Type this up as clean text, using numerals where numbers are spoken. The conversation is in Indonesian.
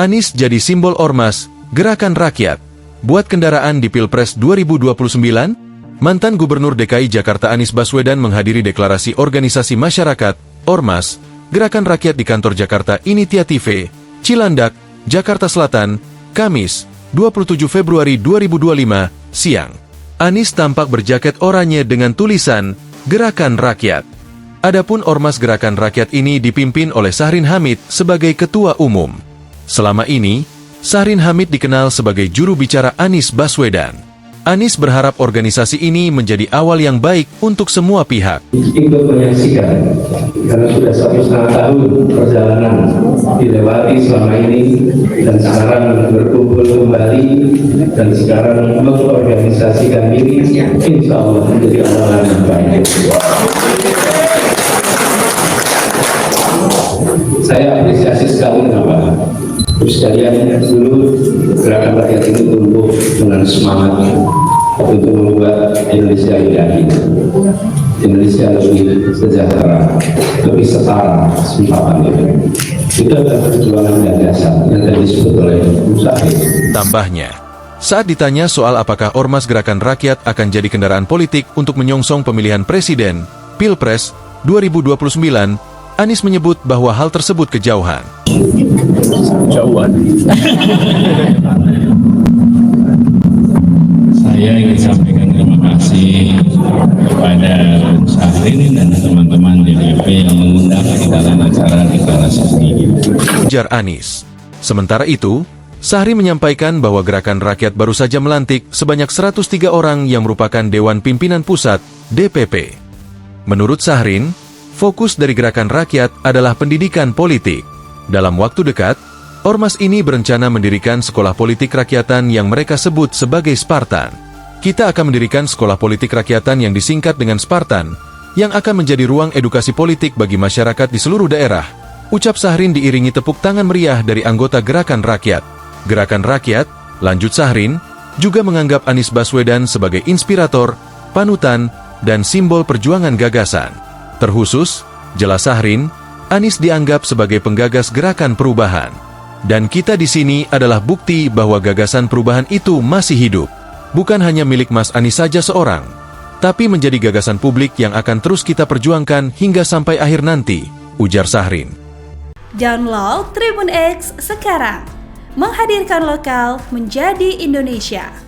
Anies jadi simbol ormas, gerakan rakyat. Buat kendaraan di Pilpres 2029, mantan Gubernur DKI Jakarta Anies Baswedan menghadiri deklarasi organisasi masyarakat, Ormas, Gerakan Rakyat di kantor Jakarta Initiative, Cilandak, Jakarta Selatan, Kamis, 27 Februari 2025, siang. Anies tampak berjaket oranye dengan tulisan, Gerakan Rakyat. Adapun Ormas Gerakan Rakyat ini dipimpin oleh Syahrin Hamid sebagai Ketua Umum. Selama ini, Syahrin Hamid dikenal sebagai juru bicara Anies Baswedan. Anies berharap organisasi ini menjadi awal yang baik untuk semua pihak. Ikut menyaksikan, karena sudah 1,5 tahun perjalanan dilewati selama ini, dan sekarang berkumpul kembali, dan sekarang mengorganisasikan diri, insya Allah menjadi awalan yang baik. Saya apresiasi sekali Bapak. Sekalian dulu gerakan rakyat ini tumbuh dengan semangat untuk membuat Indonesia lebih adil, Indonesia lebih sejahtera, lebih setara kesempatannya. Itu adalah perjuangan gagasan yang tadi disebut oleh Musahid. Tambahnya, saat ditanya soal apakah Ormas Gerakan Rakyat akan jadi kendaraan politik untuk menyongsong pemilihan presiden, Pilpres 2029, Anies menyebut bahwa hal tersebut kejauhan. Saya ingin sampaikan terima kasih kepada Syahrin dan teman-teman DPP yang mengundang di dalam acara deklarasi ini. Ujar Anies. Sementara itu, Syahrin menyampaikan bahwa Gerakan Rakyat baru saja melantik sebanyak 103 orang yang merupakan Dewan Pimpinan Pusat, DPP. Menurut Syahrin, fokus dari Gerakan Rakyat adalah pendidikan politik. Dalam waktu dekat, Ormas ini berencana mendirikan sekolah politik rakyatan yang mereka sebut sebagai Spartan. Kita akan mendirikan sekolah politik rakyatan yang disingkat dengan Spartan, yang akan menjadi ruang edukasi politik bagi masyarakat di seluruh daerah. Ucap Syahrin diiringi tepuk tangan meriah dari anggota Gerakan Rakyat. Gerakan Rakyat, lanjut Syahrin, juga menganggap Anies Baswedan sebagai inspirator, panutan, dan simbol perjuangan gagasan. Terkhusus, jelas Syahrin, Anies dianggap sebagai penggagas gerakan perubahan. Dan kita di sini adalah bukti bahwa gagasan perubahan itu masih hidup. Bukan hanya milik Mas Anies saja seorang, tapi menjadi gagasan publik yang akan terus kita perjuangkan hingga sampai akhir nanti, ujar Syahrin. Download Tribun X sekarang, menghadirkan lokal menjadi Indonesia.